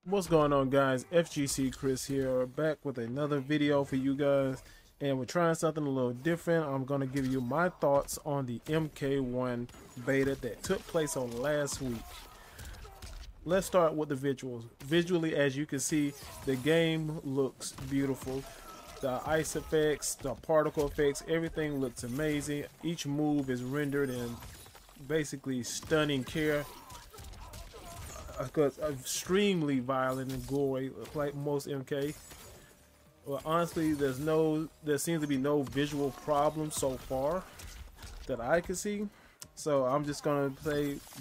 What's going on, guys? FGC Chris here, back with another video for you guys, and we're trying something a little different. I'm going to give you my thoughts on the MK1 beta that took place on last week. Let's start with the visuals. Visually, as you can see, the game looks beautiful. The ice effects, the particle effects, everything looks amazing. Each move is rendered in basically stunning care. Because extremely violent and gory, like most MK. Well, honestly, there seems to be no visual problem so far that I can see. So I'm just gonna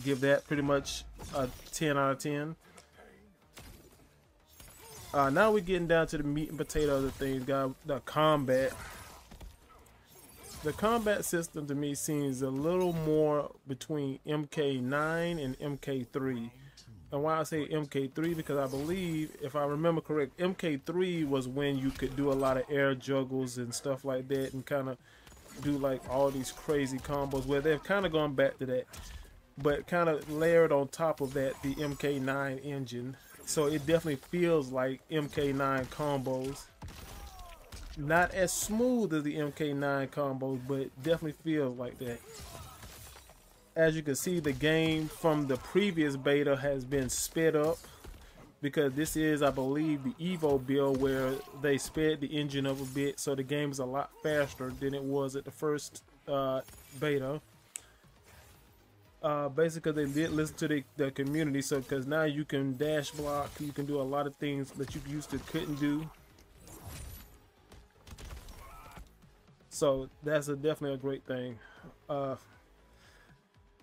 give that pretty much a 10 out of 10. Now we're getting down to the meat and potato of the things, guys. The combat. The combat system to me seems a little more between MK9 and MK3. And why I say MK3, because I believe, if I remember correct, MK3 was when you could do a lot of air juggles and stuff like that, and kind of do like all these crazy combos, where they've kind of gone back to that, but kind of layered on top of that the MK9 engine. So it definitely feels like MK9 combos. Not as smooth as the MK9 combos, but definitely feels like that. As you can see, the game from the previous beta has been sped up, because this is, I believe, the Evo build where they sped the engine up a bit, so the game is a lot faster than it was at the first beta. Basically, they did listen to the community, so because now you can dash block, you can do a lot of things that you used to couldn't do. So that's definitely a great thing.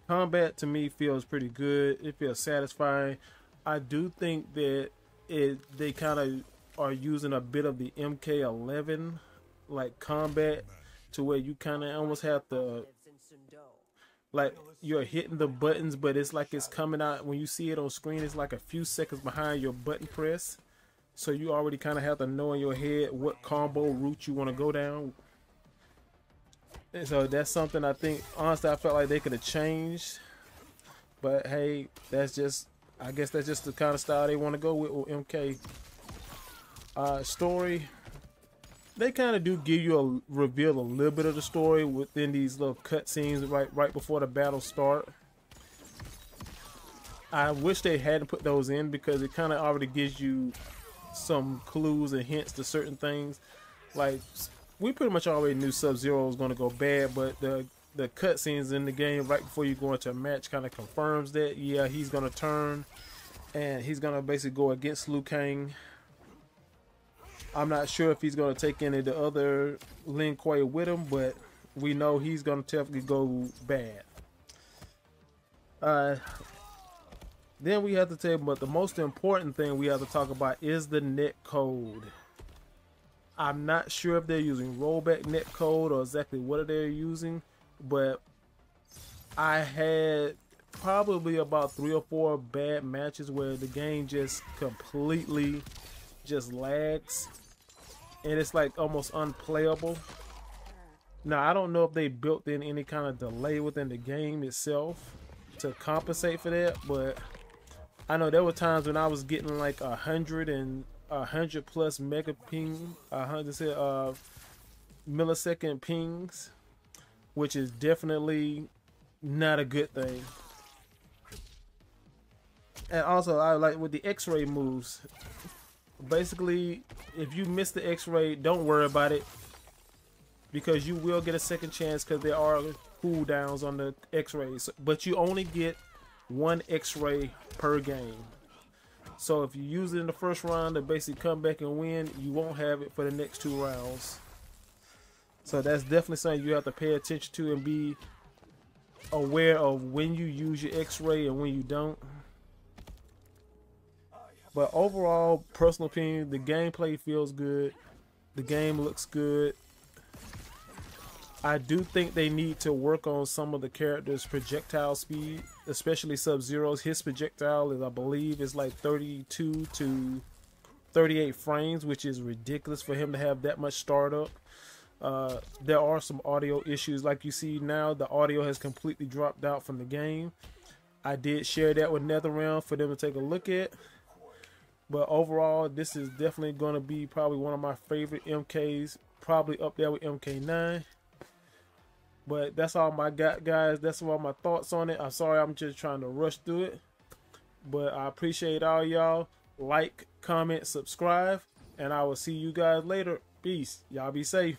Combat to me feels pretty good. It feels satisfying. I do think that they kind of are using a bit of the MK11 like combat, to where you kind of almost have to, like, you're hitting the buttons, but it's like it's coming out when you see it on screen. It's like a few seconds behind your button press, so you already kind of have to know in your head what combo route you want to go down. And so that's something I think, honestly, I felt like they could have changed. But hey, that's just, I guess that's just the kind of style they want to go with MK. Story, they kind of do give you reveal a little bit of the story within these little cutscenes right before the battle start. I wish they hadn't put those in, because it kind of already gives you some clues and hints to certain things. Like, we pretty much already knew Sub-Zero was going to go bad, but the cutscenes in the game right before you go into a match kind of confirms that, yeah, he's going to turn and he's going to basically go against Liu Kang. I'm not sure if he's going to take any of the other Lin Kuei with him, but we know he's going to definitely go bad. Then we have to tell you, but the most important thing we have to talk about is the net code. I'm not sure if they're using rollback net code or exactly what they're using, but I had probably about 3 or 4 bad matches where the game just completely just lags, and it's like almost unplayable. Now, I don't know if they built in any kind of delay within the game itself to compensate for that, but I know there were times when I was getting like 100 plus mega ping, 100 millisecond pings, which is definitely not a good thing. And also, I like with the X-ray moves, basically, if you miss the X-ray, don't worry about it, because you will get a second chance, because there are cooldowns on the X-rays, but you only get 1 X-ray per game. So if you use it in the first round to basically come back and win, you won't have it for the next 2 rounds. So that's definitely something you have to pay attention to and be aware of when you use your X-ray and when you don't. But overall, personal opinion, the gameplay feels good. The game looks good. I do think they need to work on some of the characters' projectile speed, especially Sub-Zero's. His projectile is, I believe, is like 32 to 38 frames, which is ridiculous for him to have that much startup. There are some audio issues. Like you see now, the audio has completely dropped out from the game. I did share that with NetherRealm for them to take a look at. But overall, this is definitely going to be probably one of my favorite MKs, probably up there with MK9. But that's all my got, guys. That's all my thoughts on it. I'm sorry, I'm just trying to rush through it. But I appreciate all y'all. Like, comment, subscribe, and I will see you guys later. Peace. Y'all be safe.